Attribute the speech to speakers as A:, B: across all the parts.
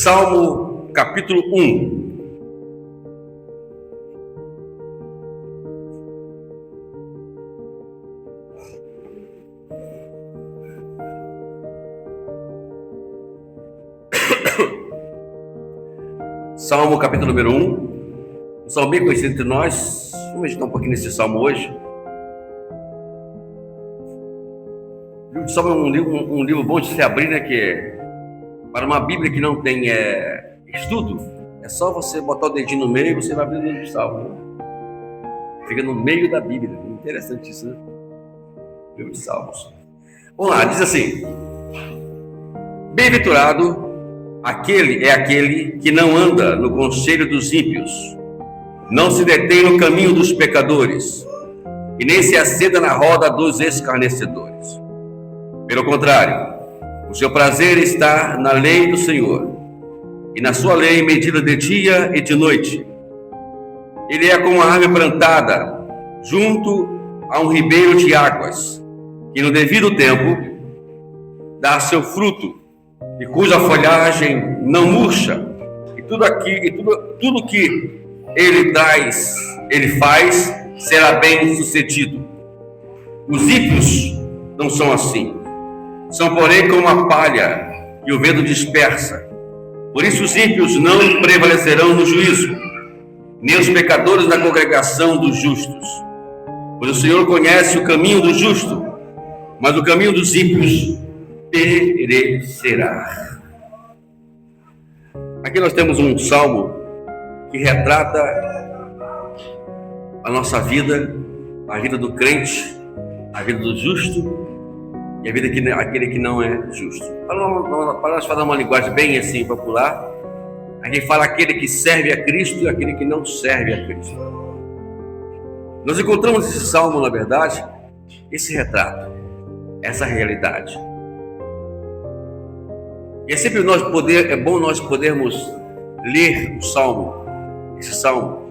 A: Salmo capítulo 1. Salmo capítulo número 1. Um salmo bem conhecido entre nós. Vamos meditar um pouquinho nesse salmo hoje. O livro de Salmo é um livro bom de se abrir, né? Que para uma Bíblia que não tem estudo, é só você botar o dedinho no meio e você vai abrir o livro de Salmo. Fica no meio da Bíblia. Interessante isso, né? Livro de Salmos. Vamos lá, diz assim: bem-aventurado aquele que não anda no conselho dos ímpios, não se detém no caminho dos pecadores, e nem se assenta na roda dos escarnecedores. Pelo contrário, o seu prazer está na lei do Senhor, e na sua lei medida de dia e de noite. Ele é como uma árvore plantada junto a um ribeiro de águas, que no devido tempo dá seu fruto, e cuja folhagem não murcha, e tudo que ele faz, será bem sucedido. Os ímpios não são assim, são porém como a palha que o vento dispersa. Por isso os ímpios não prevalecerão no juízo, nem os pecadores na congregação dos justos. Pois o Senhor conhece o caminho do justo, mas o caminho dos ímpios perecerá. Aqui nós temos um salmo que retrata a nossa vida, a vida do crente, a vida do justo e a vida daquele que não é justo. Para nós falar uma linguagem bem assim popular, a gente fala aquele que serve a Cristo e aquele que não serve a Cristo. Nós encontramos nesse salmo, na verdade, esse retrato, essa realidade. E é sempre bom nós podermos ler esse salmo,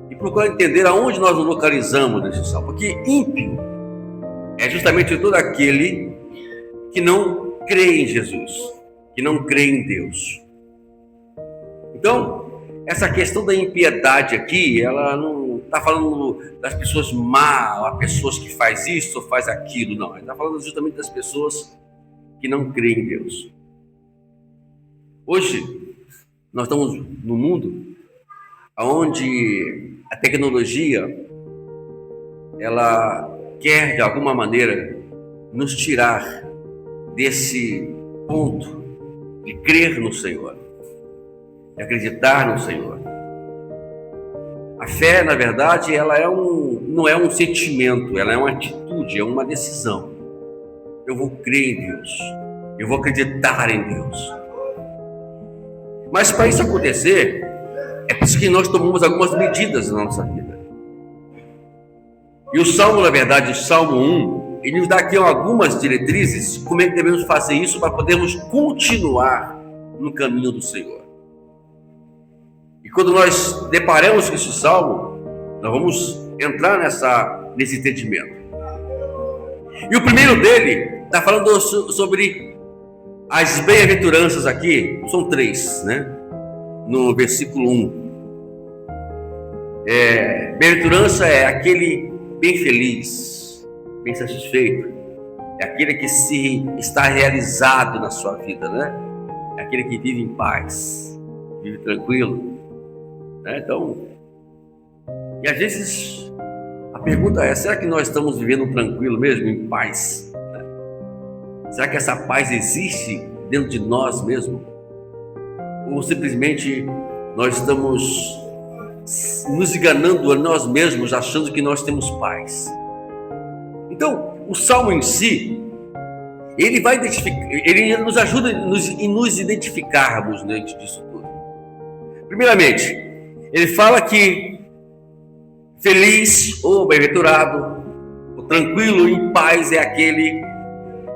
A: e procurar entender aonde nós nos localizamos nesse salmo. Porque ímpio é justamente todo aquele que não crê em Jesus, que não crê em Deus. Então, essa questão da impiedade aqui, ela não está falando das pessoas más, as pessoas que faz isso ou faz aquilo, não. Ela está falando justamente das pessoas que não creem em Deus. Hoje, nós estamos num mundo onde a tecnologia, ela quer, de alguma maneira, nos tirar desse ponto de crer no Senhor, de acreditar no Senhor. A fé, na verdade, ela não é um sentimento, ela é uma atitude, é uma decisão. Eu vou crer em Deus, eu vou acreditar em Deus. Mas para isso acontecer, é por isso que nós tomamos algumas medidas na nossa vida. E o Salmo, na verdade, o Salmo 1, ele nos dá aqui algumas diretrizes, como é que devemos fazer isso para podermos continuar no caminho do Senhor. E quando nós deparamos com esse Salmo, nós vamos entrar nesse entendimento. E o primeiro dele está falando sobre as bem-aventuranças aqui, são 3, né? No versículo 1. Bem-aventurança é aquele bem feliz, bem satisfeito, é aquele que está realizado na sua vida, né? É aquele que vive em paz, vive tranquilo, né? Então, e às vezes a pergunta é: será que nós estamos vivendo tranquilo mesmo, em paz? Será que essa paz existe dentro de nós mesmo? Ou simplesmente nós estamos nos enganando a nós mesmos, achando que nós temos paz? Então, o Salmo em si, ele nos ajuda em nos identificarmos diante disso tudo. Primeiramente, ele fala que feliz ou bem-aventurado, o tranquilo e em paz é aquele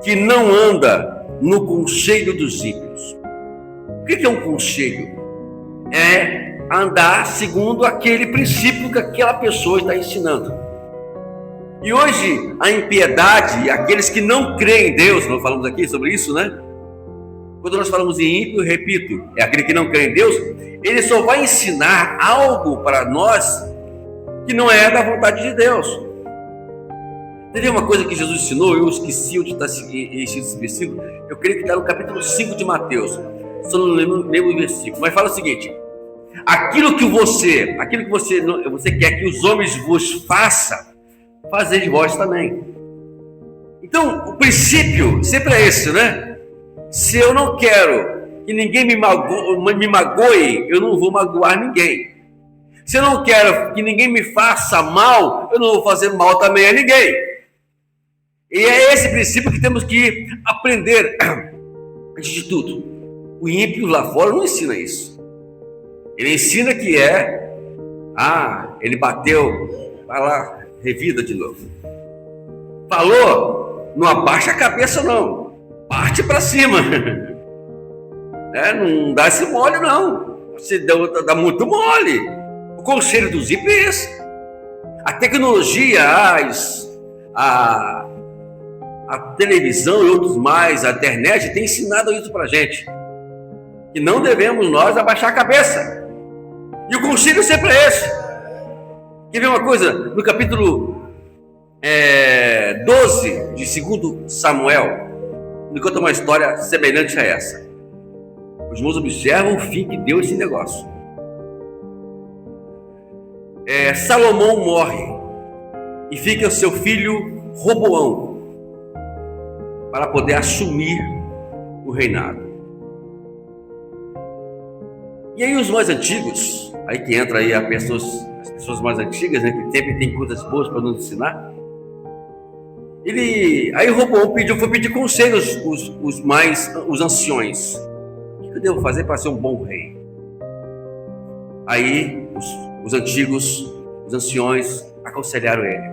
A: que não anda no conselho dos ímpios. O que é um conselho? É andar segundo aquele princípio que aquela pessoa está ensinando. E hoje, a impiedade, aqueles que não creem em Deus, nós falamos aqui sobre isso, né? Quando nós falamos em ímpio, eu repito, é aquele que não crê em Deus, ele só vai ensinar algo para nós que não é da vontade de Deus. Teve uma coisa que Jesus ensinou, eu esqueci onde está esse versículo, eu creio que está no capítulo 5 de Mateus, só não lembro o versículo, mas fala o seguinte: aquilo que você quer que os homens vos façam, fazer de vós também. Então, o princípio sempre é esse, né? Se eu não quero que ninguém me magoe, eu não vou magoar ninguém. Se eu não quero que ninguém me faça mal, eu não vou fazer mal também a ninguém. E é esse princípio que temos que aprender. Antes de tudo, o ímpio lá fora não ensina isso. Ele ensina que ele bateu, vai lá, revida de novo. Falou, não abaixa a cabeça não. Parte para cima, não dá esse mole não, você dá muito mole. O conselho dos ímpios é esse. A tecnologia, a televisão e outros mais, a internet tem ensinado isso para a gente, que não devemos nós abaixar a cabeça, e o conselho sempre é esse. Quer ver uma coisa? No capítulo 12 de 2 Samuel, me conta uma história semelhante a essa. Os irmãos observam o fim que deu esse negócio. Salomão morre e fica o seu filho Roboão para poder assumir o reinado. E aí os mais antigos, aí que entra aí as pessoas mais antigas, né, que sempre tem coisas boas para nos ensinar. Aí Roboão foi pedir conselhos os anciões. O que eu devo fazer para ser um bom rei? Aí os antigos, os anciões aconselharam ele: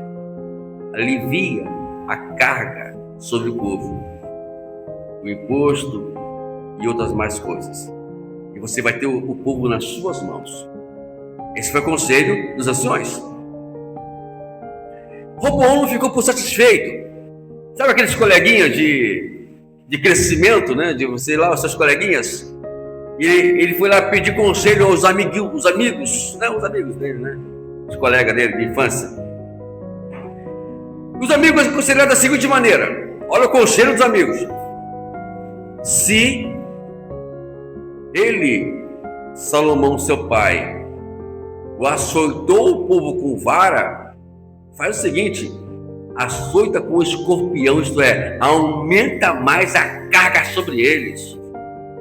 A: alivia a carga sobre o povo, o imposto e outras mais coisas, e você vai ter o povo nas suas mãos. Esse foi o conselho dos anciões. Roboão não ficou por satisfeito. Sabe aqueles coleguinhas de crescimento, né? De você lá, os seus coleguinhas? E ele foi lá pedir conselho aos amigos, né? Os amigos dele, né? Os colegas dele de infância. Os amigos aconselharam da seguinte maneira: olha o conselho dos amigos. Se ele, Salomão, seu pai, o açoitou o povo com vara, faz o seguinte: açoita com o escorpião, isto é, aumenta mais a carga sobre eles.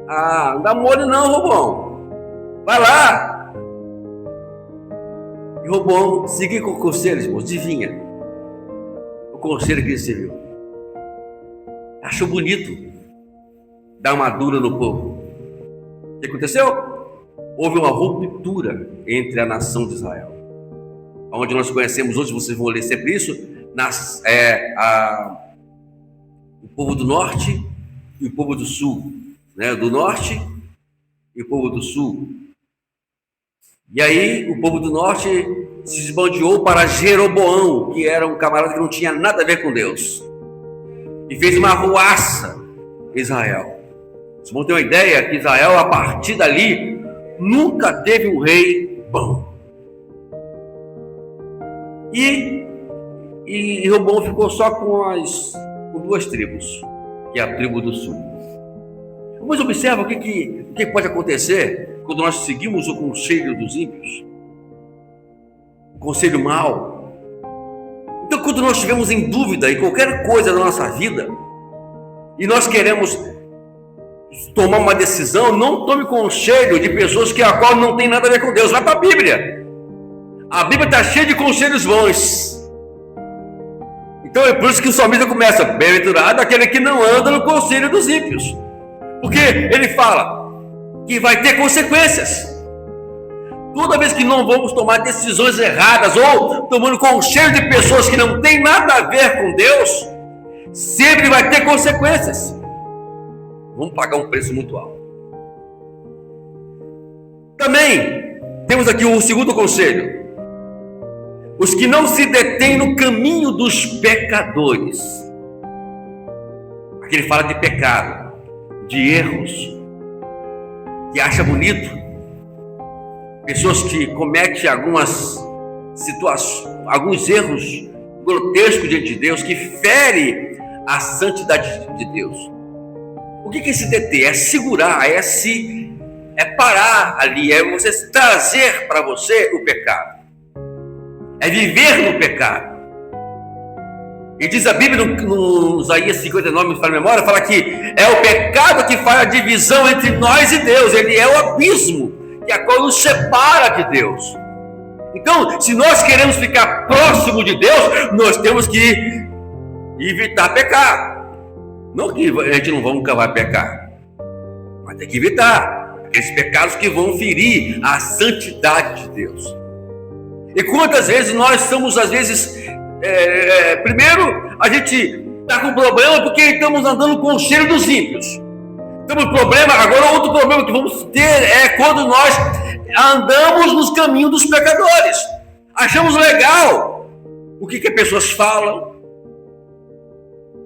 A: Não dá mole não, Roboão. Vai lá. E Roboão seguiu com o conselho, irmãos, adivinha? O conselho que ele serviu. Achou bonito dar uma dura no povo. O que aconteceu? Houve uma ruptura entre a nação de Israel. Onde nós conhecemos hoje, vocês vão ler sempre isso, o povo do norte e o povo do sul, né? Do norte e o povo do sul. E aí o povo do norte se esbandiou para Jeroboão, que era um camarada que não tinha nada a ver com Deus, e fez uma arruaça em Israel. Vocês vão ter uma ideia que Israel, a partir dali, nunca teve um rei bom. E Roboão ficou só com duas tribos, que é a tribo do sul. Mas observa o que pode acontecer quando nós seguimos o conselho dos ímpios, o conselho mau. Então, quando nós estivermos em dúvida em qualquer coisa da nossa vida e nós queremos tomar uma decisão, não tome conselho de pessoas que a qual não tem nada a ver com Deus. Vai para a Bíblia. A Bíblia está cheia de conselhos bons. Então é por isso que o salmista começa: bem-aventurado aquele que não anda no conselho dos ímpios, porque ele fala que vai ter consequências. Toda vez que não vamos tomar decisões erradas ou tomando conselho de pessoas que não têm nada a ver com Deus, sempre vai ter consequências. Vamos pagar um preço muito alto. Também temos aqui o segundo conselho: os que não se detêm no caminho dos pecadores. Aqui ele fala de pecado, de erros, que acha bonito, pessoas que cometem alguns erros grotescos diante de Deus, que fere a santidade de Deus. O que é se deter? É segurar, é parar ali, é você trazer para você o pecado, é viver no pecado. E diz a Bíblia no Isaías 59, me fala a memória, fala que é o pecado que faz a divisão entre nós e Deus. Ele é o abismo que a qual nos separa de Deus. Então, se nós queremos ficar próximo de Deus, nós temos que evitar pecar. Não que a gente nunca vai pecar, mas tem que evitar aqueles pecados que vão ferir a santidade de Deus. E quantas vezes nós estamos, às vezes, primeiro a gente está com problema porque estamos andando com o cheiro dos ímpios. Temos problema, agora outro problema que vamos ter é quando nós andamos nos caminhos dos pecadores. Achamos legal o que as pessoas falam,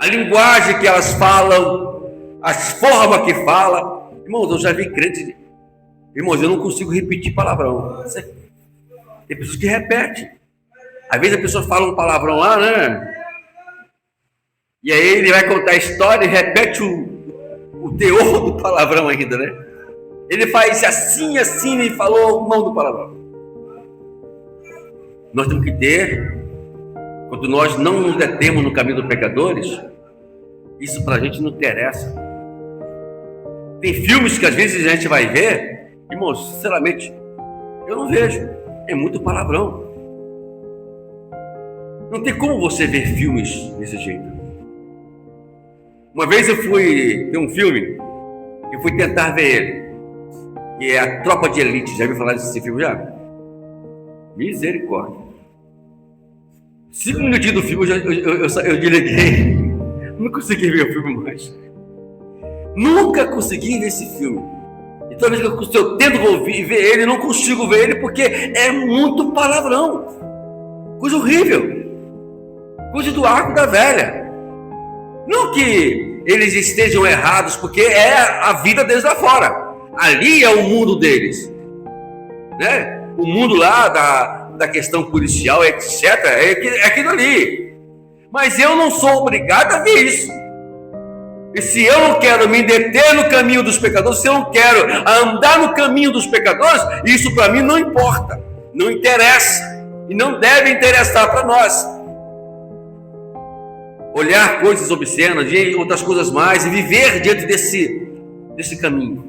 A: a linguagem que elas falam, as formas que falam. Irmãos, eu já vi crente, irmãos, eu não consigo repetir palavrão. Tem pessoas que repetem. Às vezes a pessoa fala um palavrão lá, né? E aí ele vai contar a história e repete o teor do palavrão ainda, né? Ele faz assim e falou o mão do palavrão. Nós temos que ter, quando nós não nos detemos no caminho dos pecadores, isso pra gente não interessa. Tem filmes que às vezes a gente vai ver, irmãos, sinceramente, eu não vejo. É muito palavrão. Não tem como você ver filmes desse jeito. Uma vez eu fui ter um filme, eu fui tentar ver ele, que é A Tropa de Elite. Já ouviu falar desse filme já? Misericórdia. 5 minutinhos do filme eu desliguei. Não consegui ver o filme mais. Nunca consegui ver esse filme. E toda vez que eu tento ver ele, não consigo ver ele porque é muito palavrão. Coisa horrível. Coisa do arco da velha. Não que eles estejam errados, porque é a vida deles lá fora. Ali é o mundo deles, né? O mundo lá da questão policial, etc. É aquilo ali. Mas eu não sou obrigado a ver isso. E se eu não quero me deter no caminho dos pecadores, se eu não quero andar no caminho dos pecadores, isso para mim não importa, não interessa e não deve interessar para nós. Olhar coisas obscenas e outras coisas mais e viver diante desse caminho.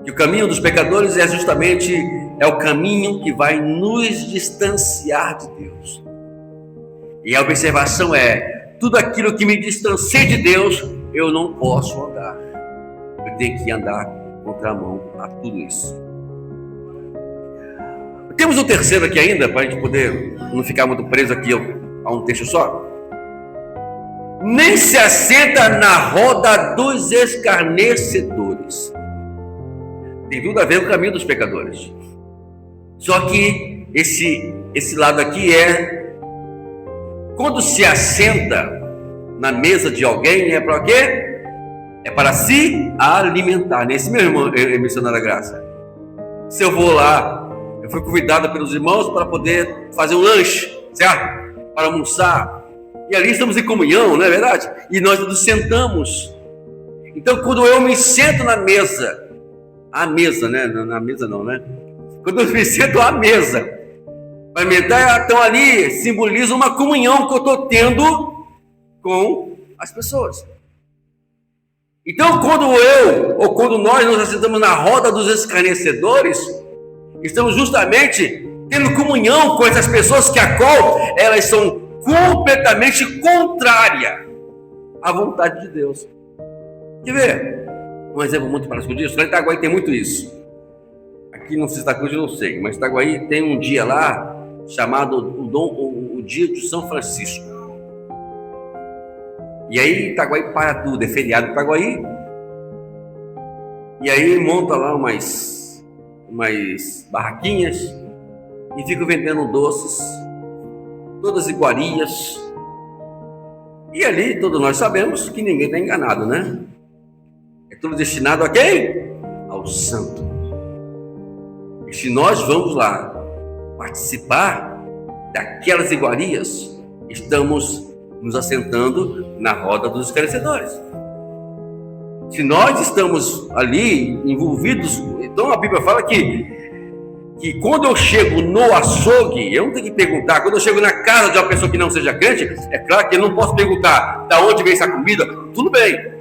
A: E o caminho dos pecadores é justamente o caminho que vai nos distanciar de Deus. E a observação é: tudo aquilo que me distancia de Deus, eu não posso andar. Eu tenho que andar contramão a tudo isso. Temos um terceiro aqui ainda, para a gente poder não ficar muito preso aqui a um texto só. Nem se assenta na roda dos escarnecedores. Tem tudo a ver com o caminho dos pecadores. Só que esse lado aqui quando se assenta na mesa de alguém, é para quê? É para se alimentar. Nesse mesmo missionário da graça. Se eu vou lá, eu fui convidado pelos irmãos para poder fazer um lanche, certo? Para almoçar. E ali estamos em comunhão, não é verdade? E nós nos sentamos. Então, quando eu me sento na mesa, a mesa, né? Na mesa não, né? Quando eu me sento à mesa, para alimentar, então ali simboliza uma comunhão que eu estou tendo com as pessoas. Então, quando nós nos assentamos na roda dos escarnecedores, estamos justamente tendo comunhão com essas pessoas a qual elas são completamente contrária à vontade de Deus. Quer ver? Um exemplo muito prático disso. Lá em Itaguaí tem muito isso. Aqui no Santa Cruz eu não sei, mas Itaguaí tem um dia lá chamado o dia de São Francisco. E aí Itaguaí para tudo, é feriado em Itaguaí. E aí monta lá umas barraquinhas e fica vendendo doces, todas iguarias. E ali todos nós sabemos que ninguém está enganado, né? É tudo destinado a quem? Ao santo. E se nós vamos lá participar daquelas iguarias, estamos nos assentando na roda dos esclarecedores. Se nós estamos ali envolvidos, então a Bíblia fala que quando eu chego no açougue, eu não tenho que perguntar. Quando eu chego na casa de uma pessoa que não seja crente, é claro que eu não posso perguntar da onde vem essa comida, tudo bem.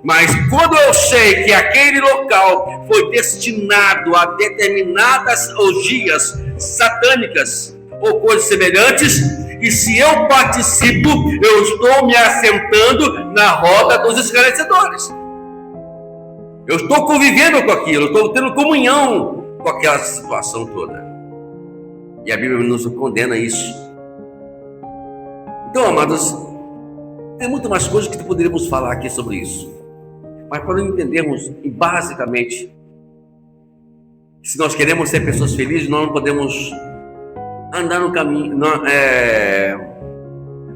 A: Mas quando eu sei que aquele local foi destinado a determinadas orgias satânicas ou coisas semelhantes, e se eu participo, eu estou me assentando na roda dos esclarecedores. Eu estou convivendo com aquilo, eu estou tendo comunhão com aquela situação toda. E a Bíblia nos condena isso. Então, amados, tem muito mais coisas que poderíamos falar aqui sobre isso. Mas para entendermos, basicamente, se nós queremos ser pessoas felizes, nós não podemos andar no caminho,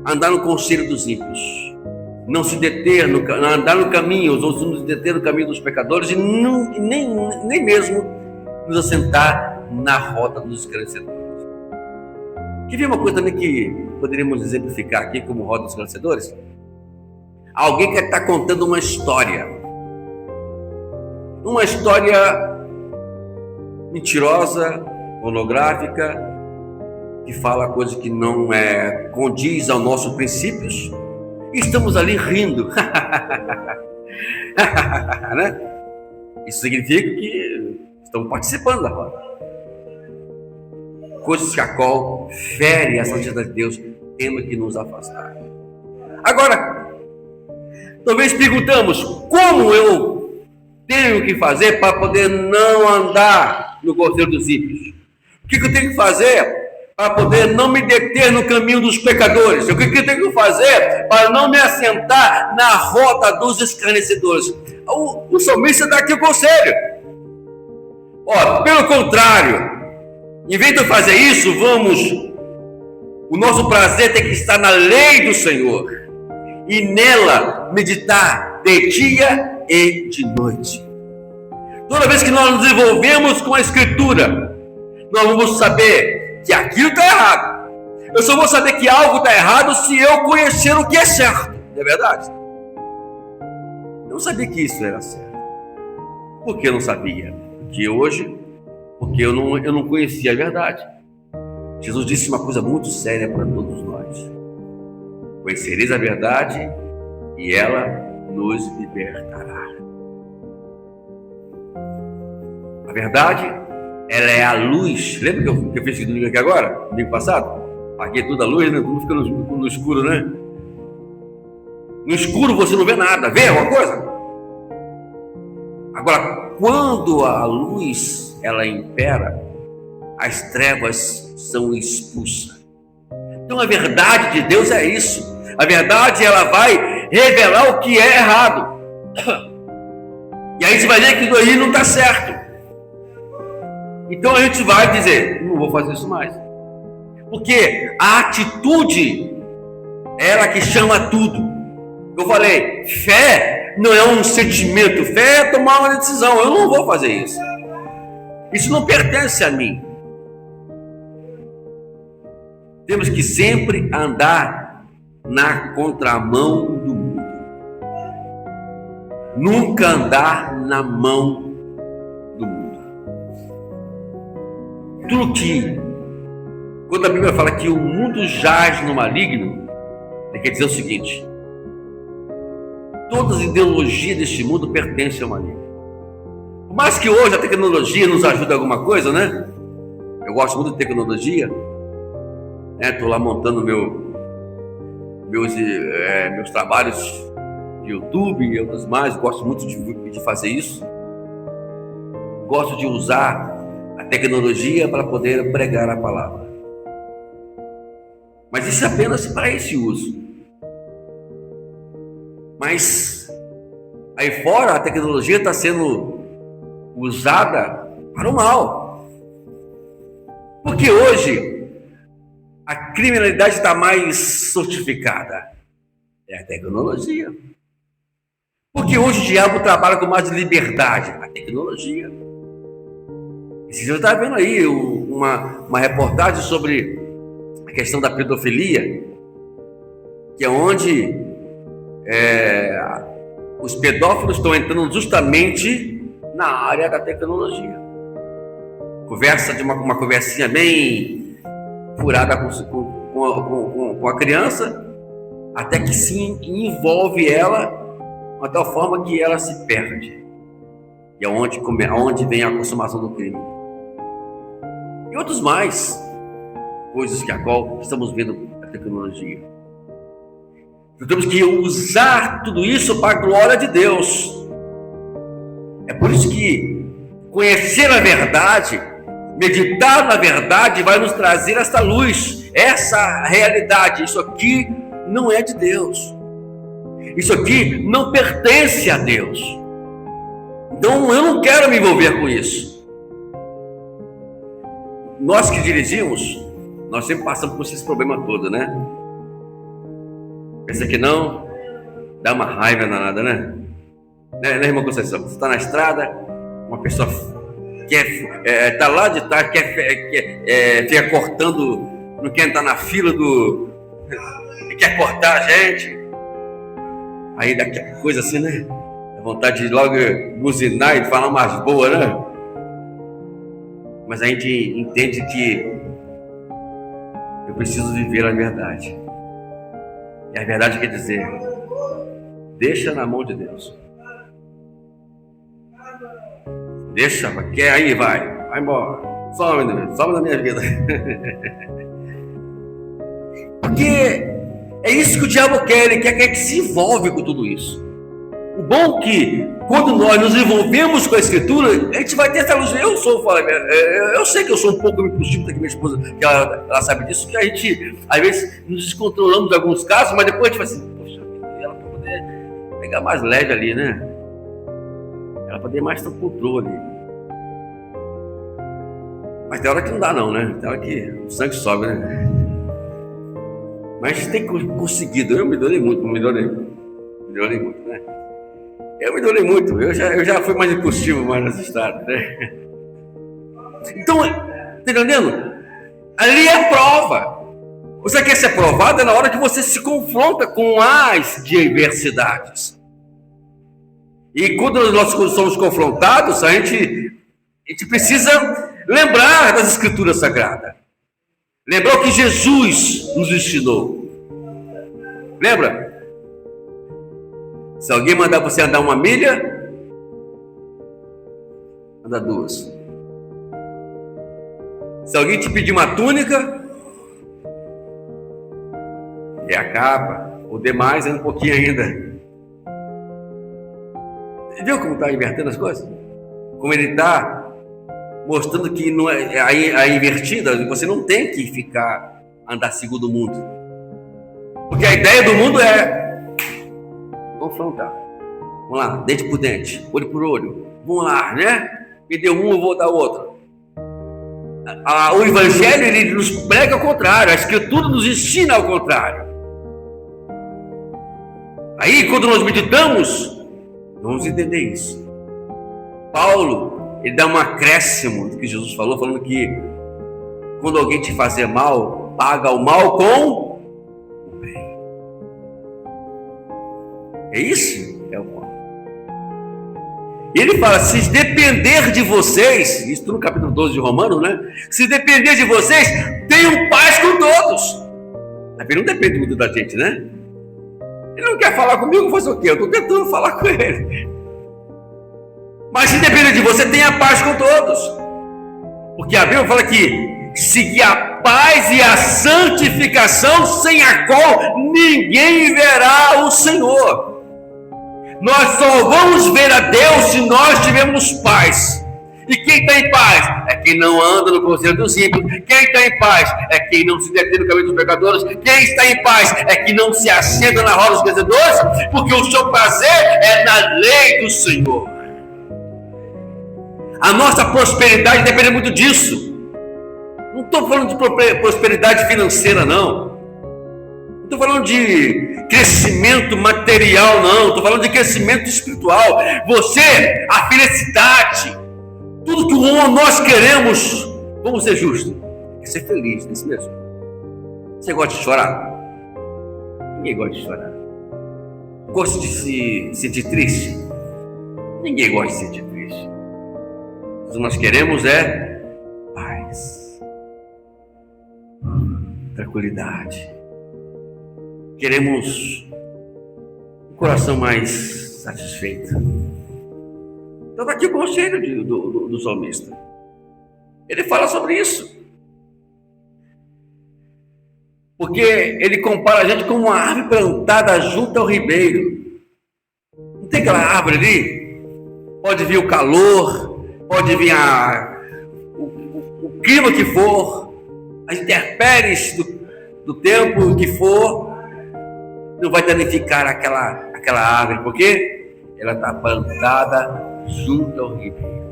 A: andar no conselho dos ímpios, não se deter, andar no caminho, os outros não se deter no caminho dos pecadores e nem mesmo nos assentar na roda dos esclarecedores. Quer ver uma coisa também que poderíamos exemplificar aqui como roda dos esclarecedores? Alguém que está contando uma história mentirosa, pornográfica, que fala coisa que não condiz aos nossos princípios, e estamos ali rindo. Né? Isso significa que estamos participando da roda. Coisas que a qual fere a santidade de Deus, temos que nos afastar. Agora, talvez perguntamos, como eu tenho que fazer para poder não andar no conselho dos ímpios? O que eu tenho que fazer para poder não me deter no caminho dos pecadores? O que eu tenho que fazer para não me assentar na roda dos escarnecedores? O salmista dá aqui o conselho. Pelo contrário, em vez de eu fazer isso, o nosso prazer tem que estar na lei do Senhor e nela meditar de dia e de noite. Toda vez que nós nos envolvemos com a Escritura, nós vamos saber que aquilo está errado. Eu só vou saber que algo está errado se eu conhecer o que é certo. Não é verdade? Eu não sabia que isso era certo. Por que eu não sabia? Porque eu não conhecia a verdade. Jesus disse uma coisa muito séria para todos nós: conhecereis a verdade e ela nos libertará. A verdade, ela é a luz. Lembra que eu fiz esse domingo aqui agora? Domingo passado? Aqui é tudo a luz, né? Tudo fica no escuro, né? No escuro você não vê nada. Vê alguma coisa? Agora, quando a luz ela impera, as trevas são expulsas. Então a verdade de Deus é isso. A verdade, ela vai revelar o que é errado. E aí você vai ver que isso aí não está certo. Então a gente vai dizer, não vou fazer isso mais. Porque a atitude, ela que chama tudo. Eu falei, fé não é um sentimento, fé é tomar uma decisão. Eu não vou fazer isso. Isso não pertence a mim. Temos que sempre andar na contramão do mundo. Nunca andar na mão do mundo. Tudo que, quando a Bíblia fala que o mundo jaz no maligno, quer dizer o seguinte: todas as ideologias deste mundo pertencem ao maligno. Por mais que hoje a tecnologia nos ajude a alguma coisa, né? Eu gosto muito de tecnologia. Estou lá montando meus trabalhos de YouTube e outros mais. Gosto muito de fazer isso. Gosto de usar a tecnologia para poder pregar a palavra. Mas isso é apenas para esse uso. Mas aí fora a tecnologia está sendo usada para o mal. Porque hoje a criminalidade está mais sofisticada. É a tecnologia. Porque hoje o diabo trabalha com mais liberdade, a tecnologia. Você já está vendo aí uma reportagem sobre a questão da pedofilia, que é onde os pedófilos estão entrando justamente na área da tecnologia. Conversa de uma conversinha bem furada com a criança, até que se envolve ela de tal forma que ela se perde. E é onde vem a consumação do crime. E outros mais coisas que agora estamos vendo na tecnologia. Nós temos que usar tudo isso para a glória de Deus. É por isso que conhecer a verdade, meditar na verdade, vai nos trazer essa luz, essa realidade. Isso aqui não é de Deus. Isso aqui não pertence a Deus. Então eu não quero me envolver com isso. Nós que dirigimos, nós sempre passamos por esse problema todo, né? Pensa que não, dá uma raiva danada, né? Né, irmã Conceição? Você está na estrada, uma pessoa está lá de trás, fica cortando, não quer entrar na fila quer cortar a gente. Aí dá aquela coisa assim, né? Dá vontade de logo buzinar e falar umas boas, né? Mas a gente entende que eu preciso viver a verdade. E a verdade quer dizer, deixa na mão de Deus. Deixa, quer aí, vai embora. Some da minha vida. Porque é isso que o diabo quer, ele quer que se envolve com tudo isso. O bom é que, quando nós nos envolvemos com a Escritura, a gente vai ter essa luz. Eu sei que eu sou um pouco impulsivo daqui, minha esposa, que ela sabe disso, que a gente, às vezes, nos descontrolamos em alguns casos, mas depois a gente fala assim, poxa, ela para poder pegar mais leve ali, né? Ela poder mais ter controle. Mas tem hora que não dá não, né? Tem hora que o sangue sobe, né? Mas a gente tem conseguido. Eu melhorei muito, melhorei muito, né? Eu melhorei muito, eu já fui mais impulsivo mais nessa estrada, né? Então, tá entendendo? Ali é a prova. Você quer ser aprovado é na hora que você se confronta com as diversidades. E quando nós somos confrontados, a gente precisa lembrar das Escrituras Sagradas. Lembrar o que Jesus nos ensinou. Lembra? Se alguém mandar você andar 1 milha, anda 2. Se alguém te pedir uma túnica, é a capa. O demais é um pouquinho ainda. Viu como está invertendo as coisas? Como ele está mostrando que não é a invertida, você não tem que andar segundo o mundo. Porque a ideia do mundo é confrontar. Vamos lá, dente por dente, olho por olho. Vamos lá, né? Me deu um, eu vou dar outro. O Evangelho, ele nos prega ao contrário. A Escritura nos ensina ao contrário. Aí, quando nós meditamos, vamos entender isso. Paulo, ele dá um acréscimo do que Jesus falou, falando que quando alguém te fazer mal, paga o mal com o bem. É isso? É o ponto. Ele fala, se depender de vocês, isso no capítulo 12 de Romanos, né? Se depender de vocês, tenham paz com todos. Mas não depende muito da gente, né? Ele não quer falar comigo, fazer o quê? Eu estou tentando falar com ele. Mas se depender de você, tenha paz com todos. Porque a Bíblia fala que seguir a paz e a santificação, sem a qual ninguém verá o Senhor. Nós só vamos ver a Deus se nós tivermos paz. E quem está em paz é quem não anda no conselho dos ímpios. Quem está em paz é quem não se detém no caminho dos pecadores. Quem está em paz é quem não se assenta na roda dos vencedores, porque o seu prazer é na lei do Senhor. A nossa prosperidade depende muito disso. Não estou falando de prosperidade financeira, não. Não estou falando de crescimento material, não. Estou falando de crescimento espiritual. Você, a felicidade, tudo que nós queremos, vamos ser justos, é ser feliz, não é isso mesmo? Você gosta de chorar? Ninguém gosta de chorar. Gosta de se sentir triste? Ninguém gosta de se sentir triste. O que nós queremos é paz, tranquilidade. Queremos um coração mais satisfeito. Então, aqui o conselho do salmista. Ele fala sobre isso. Porque ele compara a gente com uma árvore plantada junto ao ribeiro. Não tem aquela árvore ali? Pode vir o calor, pode vir o clima que for, as intempéries do tempo que for, não vai danificar aquela árvore, porque ela está plantada junto ao ribeiro.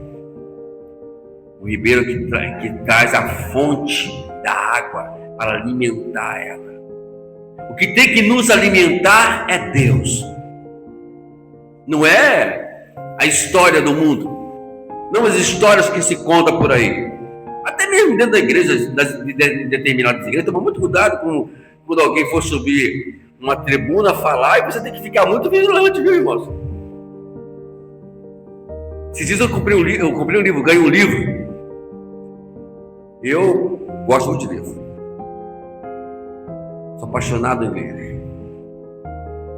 A: O ribeiro que traz a fonte da água para alimentar ela. O que tem que nos alimentar é Deus. Não é a história do mundo. Não as histórias que se contam por aí. Até mesmo dentro da igreja, de determinadas igrejas, toma muito cuidado quando alguém for subir uma tribuna falar, e você tem que ficar muito vigilante, viu, irmãos? Esses dias eu comprei um livro, ganhei um livro. Eu gosto muito de livro. Sou apaixonado em ler.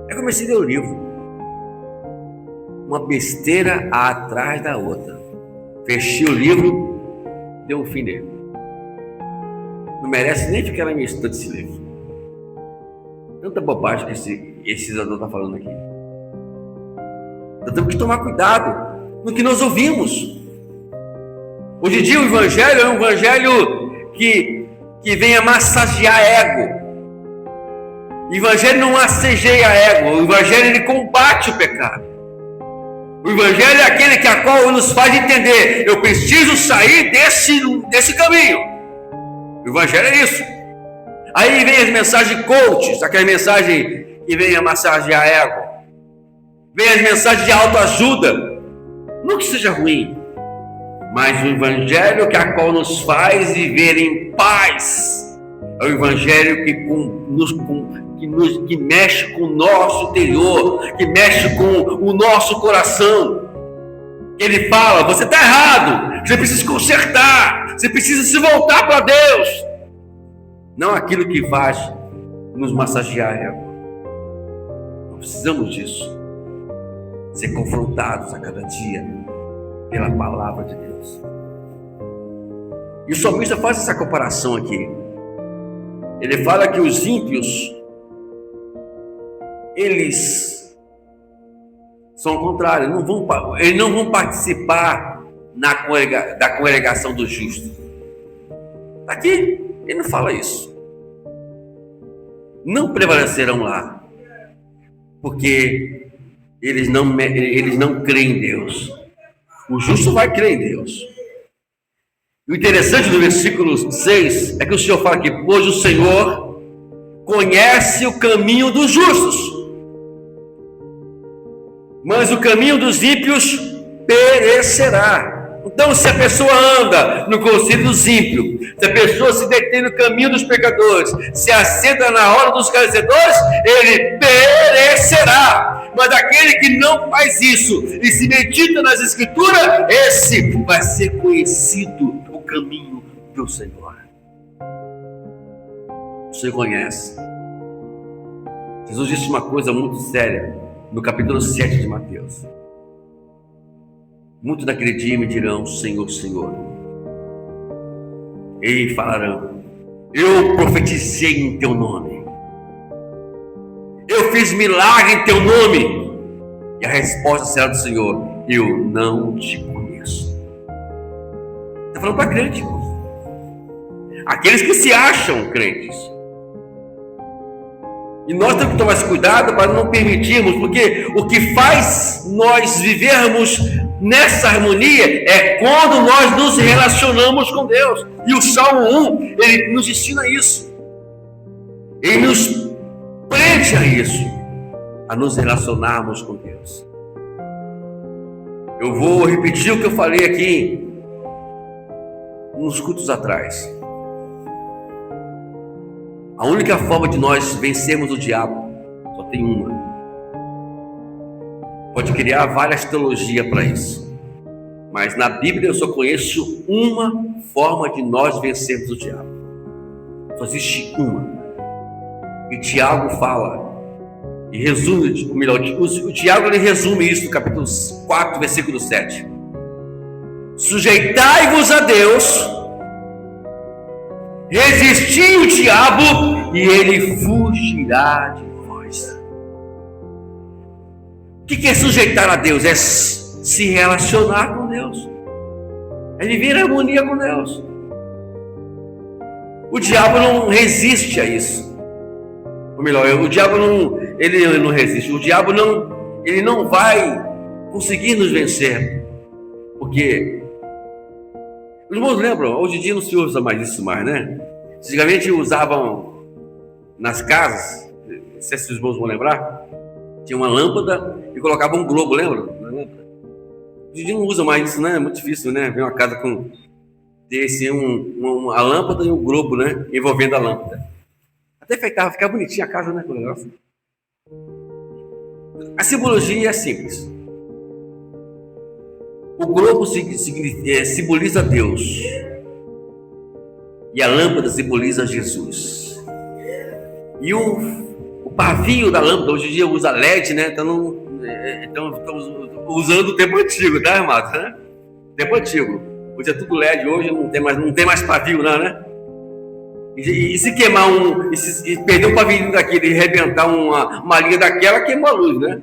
A: Eu comecei a ler o livro. Uma besteira atrás da outra. Fechei o livro, deu um fim nele. Não merece nem ficar na minha estante esse livro. Tanta bobagem que esse cidadão está falando aqui. Nós temos que tomar cuidado no que nós ouvimos. Hoje em dia o evangelho é um evangelho que vem a massagear ego. O evangelho não massageia ego. O evangelho ele combate o pecado. O evangelho é aquele que a qual nos faz entender: eu preciso sair desse caminho. O evangelho é isso. Aí vem as mensagens coaches, aquela mensagem que vem a massagear ego. Vem as mensagens de autoajuda. Não que seja ruim, mas o evangelho que a qual nos faz viver em paz é o evangelho que mexe com o nosso interior, que mexe com o nosso coração. Ele fala: você está errado, você precisa se consertar, você precisa se voltar para Deus. Não aquilo que faz nos massagear ego. Não precisamos disso. Ser confrontados a cada dia pela palavra de Deus. E o salmista faz essa comparação aqui. Ele fala que os ímpios, eles são o contrário, eles não vão participar da congregação dos justos. Aqui ele não fala isso. Não prevalecerão lá, porque eles não creem em Deus. O justo vai crer em Deus. O interessante do versículo 6 é que o Senhor fala que pois o Senhor conhece o caminho dos justos, mas o caminho dos ímpios perecerá. Então, se a pessoa anda no conselho dos ímpios, se a pessoa se detém no caminho dos pecadores, se assenta na roda dos escarnecedores, ele perecerá. Mas aquele que não faz isso e se medita nas Escrituras, esse vai ser conhecido o caminho do Senhor. Você conhece. Jesus disse uma coisa muito séria no capítulo 7 de Mateus. Muitos naquele dia me dirão: Senhor, Senhor. E falarão: eu profetizei em teu nome, eu fiz milagre em teu nome. E a resposta será do Senhor: eu não te conheço. Está falando para crente, irmãos. Aqueles que se acham crentes. E nós temos que tomar esse cuidado para não permitirmos, porque o que faz nós vivermos nessa harmonia é quando nós nos relacionamos com Deus. E o Salmo 1, ele nos ensina isso. Ele nos somente a isso, a nos relacionarmos com Deus. Eu vou repetir o que eu falei aqui uns cultos atrás. A única forma de nós vencermos o diabo só tem uma. Pode criar várias teologias para isso, mas na Bíblia eu só conheço uma forma de nós vencermos o diabo. Só existe uma. E Tiago fala e resume, ou melhor, o Tiago ele resume isso no capítulo 4, versículo 7. Sujeitai-vos a Deus, resisti o diabo e ele fugirá de vós. O que é sujeitar a Deus? É se relacionar com Deus, é viver em harmonia com Deus. O diabo não resiste a isso. Ou melhor, o diabo ele não resiste. O diabo ele não vai conseguir nos vencer, porque os irmãos lembram, hoje em dia não se usa mais isso né? Antigamente usavam nas casas, não sei se os irmãos vão lembrar, tinha uma lâmpada e colocava um globo, lembra? Hoje em dia não usa mais isso, né? É muito difícil, né? Ver uma casa com ter uma lâmpada e um globo, né? Envolvendo a lâmpada. Até ficar bonitinha a casa, né? Com o negócio. A simbologia é simples. O globo simboliza Deus e a lâmpada simboliza Jesus. E o pavio da lâmpada, hoje em dia usa LED, né? Então estamos usando o tempo antigo, tá, irmãos? Né? Tempo antigo. Hoje é tudo LED, hoje não tem mais pavio, não, né? E se queimar e perder um pavio daquele e arrebentar uma linha daquela, queimou a luz, né?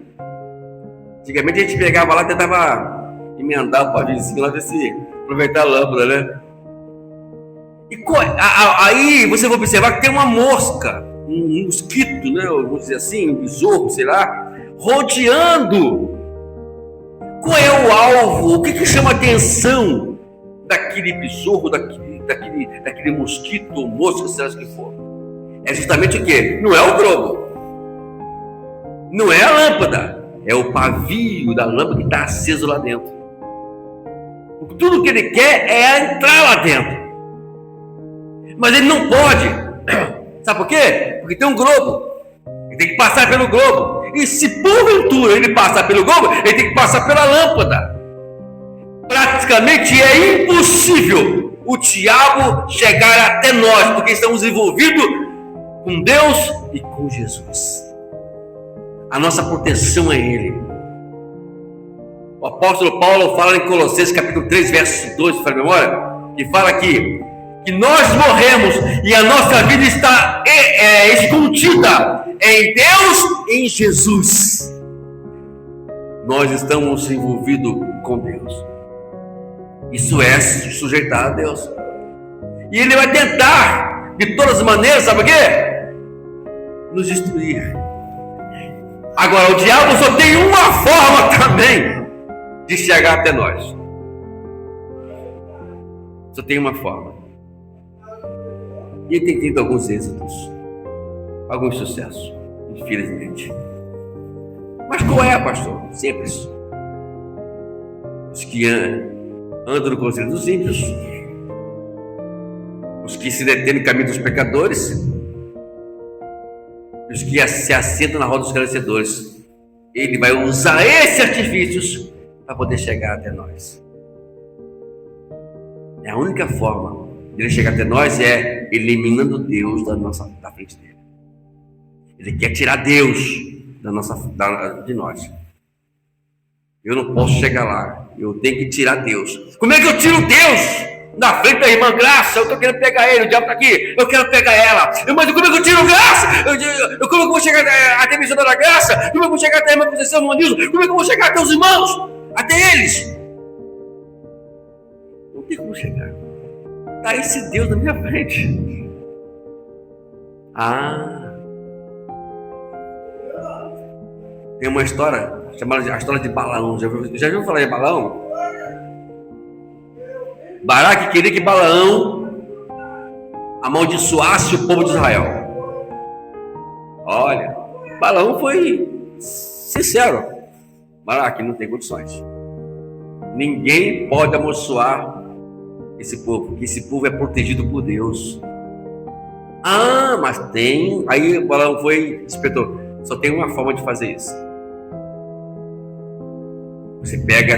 A: Antigamente a gente pegava lá e tentava emendar o paviozinho lá, ver se aproveitar a lâmpada, né? E aí você vai observar que tem uma mosca, um mosquito, né? Vamos dizer assim, um besouro, sei lá, rodeando. Qual é o alvo? O que chama a atenção daquele besouro, daquele mosquito ou mosca, seja o que for? É justamente o quê? Não é o globo, não é a lâmpada, é o pavio da lâmpada que está aceso lá dentro. Tudo que ele quer é entrar lá dentro, mas ele não pode. Sabe por quê? Porque tem um globo, ele tem que passar pelo globo. E se porventura ele passar pelo globo, ele tem que passar pela lâmpada. Praticamente é impossível o diabo chegar até nós, porque estamos envolvidos com Deus e com Jesus. A nossa proteção é Ele. O apóstolo Paulo fala em Colossenses capítulo 3, verso 2, se faz memória, que fala que nós morremos e a nossa vida está escondida em Deus, em Jesus. Nós estamos envolvidos com Deus. Isso é se sujeitar a Deus. E Ele vai tentar, de todas as maneiras, sabe o quê? Nos destruir. Agora, o diabo só tem uma forma também de chegar até nós. Só tem uma forma. E ele tem tido alguns êxitos, alguns sucessos, infelizmente. Mas qual é, pastor? Simples. Os que andam no conselho dos ímpios, os que se detêm no caminho dos pecadores, os que se assentam na roda dos esclarecedores. Ele vai usar esses artifícios para poder chegar até nós. É a única forma de ele chegar até nós é eliminando Deus da frente dele. Ele quer tirar Deus de nós. Eu não posso chegar lá. Eu tenho que tirar Deus. Como é que eu tiro Deus da frente da irmã Graça? Eu estou querendo pegar ele, o diabo está aqui. Eu quero pegar ela. Mas como é que eu tiro Graça? Como é que eu vou chegar até a missionária da Graça? Como é que eu vou chegar até a irmã Conceição, irmão Nilson? Como é que eu vou chegar até os irmãos? Até eles? Como é que eu vou chegar? Está esse Deus na minha frente. Tem uma história chamada a história de Balaão. Já ouviu falar de Balaão? Baraque queria que Balaão amaldiçoasse o povo de Israel. Olha, Balaão foi sincero. Balaque não tem condições. Ninguém pode amaldiçoar esse povo, porque esse povo é protegido por Deus. Ah, mas tem. Aí o Balaão foi, espetou. Só tem uma forma de fazer isso. Você pega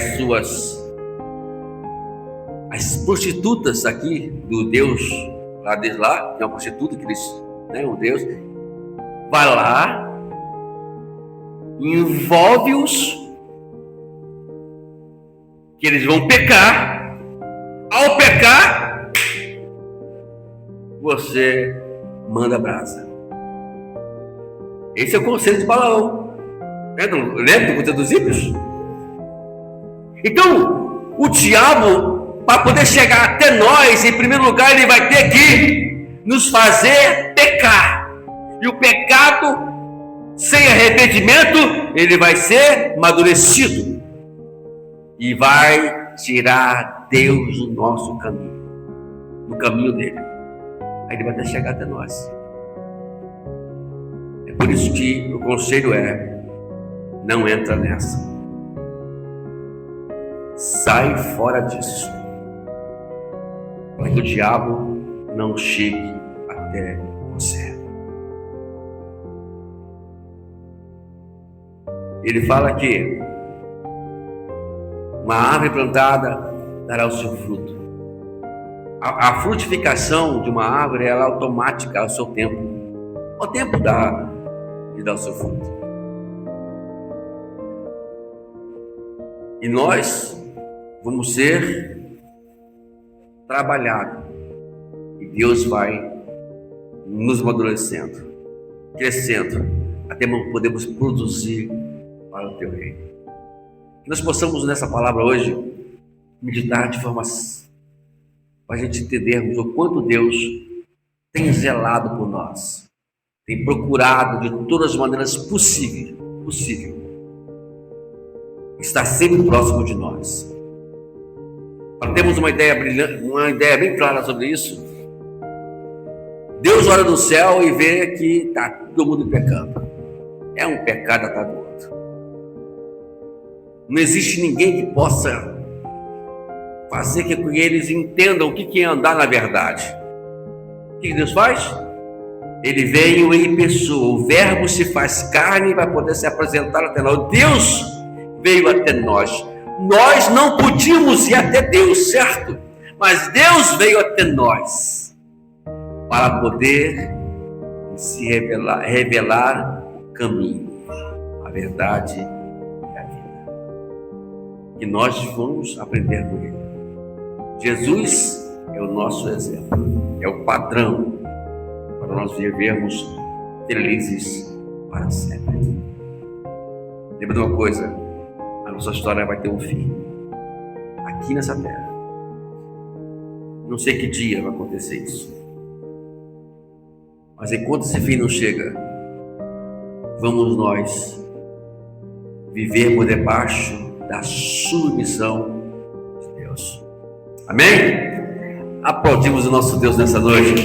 A: as prostitutas aqui do Deus lá desde lá, que é uma prostituta que eles, né, um Deus, vai lá, envolve-os, que eles vão pecar. Ao pecar, você manda brasa. Esse é o conselho de Balaão. Lembra do conselho dos ímpios? Então, o diabo, para poder chegar até nós, em primeiro lugar, ele vai ter que nos fazer pecar. E o pecado, sem arrependimento, ele vai ser amadurecido. E vai tirar Deus do nosso caminho, do caminho dele. Aí ele vai até chegar até nós. É por isso que o conselho é: não entra nessa. Sai fora disso, para que o diabo não chegue até você. Ele fala que uma árvore plantada dará o seu fruto. A frutificação de uma árvore, ela é automática ao seu tempo. Ao tempo de dar o seu fruto. E nós vamos ser trabalhados. E Deus vai nos amadurecendo, crescendo, até podermos produzir para o teu reino. Que nós possamos nessa palavra hoje meditar de forma para a gente entendermos o quanto Deus tem zelado por nós, tem procurado de todas as maneiras possível, estar sempre próximo de nós. Para termos uma ideia brilhante, uma ideia bem clara sobre isso, Deus olha do céu e vê que está todo mundo pecando. É um pecado atrás do outro. Não existe ninguém que possa fazer com que eles entendam o que é andar na verdade. O que Deus faz? Ele veio em pessoa, o verbo se faz carne para poder se apresentar até nós. Deus veio até nós. Nós não podíamos ir até Deus, certo? Mas Deus veio até nós para poder se revelar o caminho, a verdade e a vida. E nós vamos aprender com Ele. Jesus é o nosso exemplo, é o padrão para nós vivermos felizes para sempre. Lembra de uma coisa: a nossa história vai ter um fim aqui nessa terra. Não sei que dia vai acontecer isso, mas enquanto esse fim não chega, vamos nós vivermos debaixo da submissão de Deus. Amém? Aplaudimos o nosso Deus nessa noite.